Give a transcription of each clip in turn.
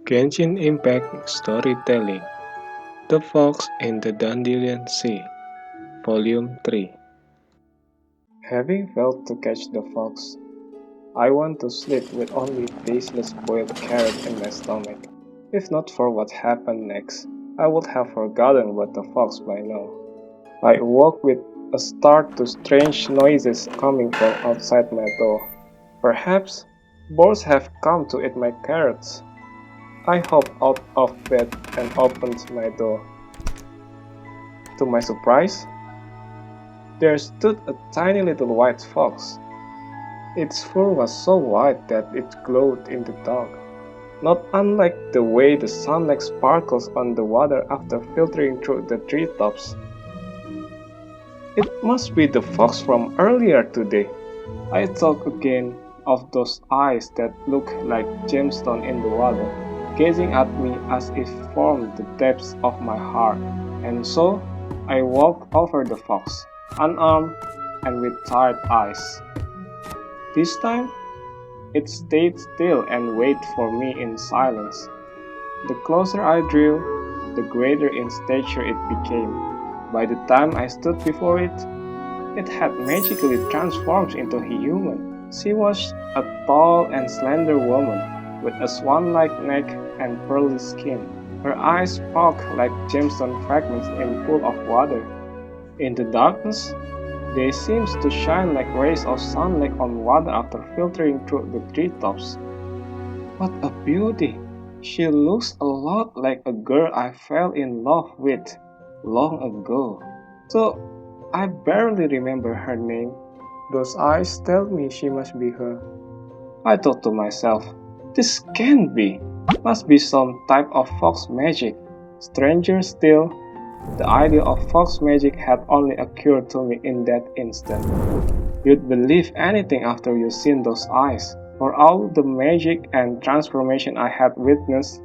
Genshin Impact Storytelling The Fox in the Dandelion Sea Volume 3. Having failed to catch the fox, I want to sleep with only tasteless boiled carrot in my stomach. If not for what happened next, I would have forgotten what the fox by now. I awoke with a start to strange noises coming from outside my door. Perhaps birds have come to eat my carrots. I hopped out of bed and opened my door. To my surprise, there stood a tiny little white fox. Its fur was so white that it glowed in the dark, not unlike the way the sunlight sparkles on the water after filtering through the treetops. It must be the fox from earlier today. I thought again of those eyes that looked like gemstones in the water, gazing at me as if from the depths of my heart. And so I walked over the fox, unarmed and with tired eyes. This time it stayed still and waited for me in silence. The closer I drew, the greater in stature it became. By the time I stood before it, it had magically transformed into a human. She was a tall and slender woman with a swan-like neck and pearly skin. Her eyes sparkled like gemstone fragments in a pool of water. In the darkness, they seemed to shine like rays of sunlight on water after filtering through the treetops. What a beauty! She looks a lot like a girl I fell in love with long ago. So I barely remember her name. Those eyes tell me she must be her. I thought to myself, this can't be. Must be some type of fox magic. Stranger still, the idea of fox magic had only occurred to me in that instant. You'd believe anything after you've seen those eyes. For all the magic and transformation I had witnessed,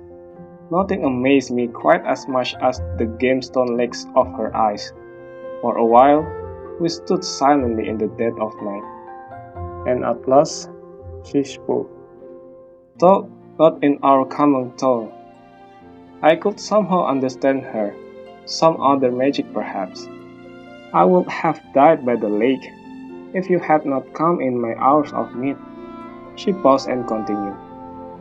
nothing amazed me quite as much as the gemstone lakes of her eyes. For a while, we stood silently in the dead of night, and at last she spoke, though not in our common tongue. I could somehow understand her, some other magic perhaps. I would have died by the lake if you had not come in my hours of need. She paused and continued.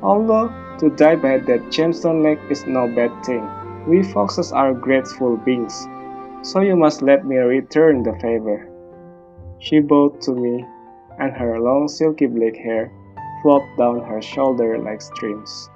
Although to die by that gemstone lake is no bad thing, we foxes are grateful beings, so you must let me return the favor. She bowed to me, and her long silky black hair flowed down her shoulder like streams.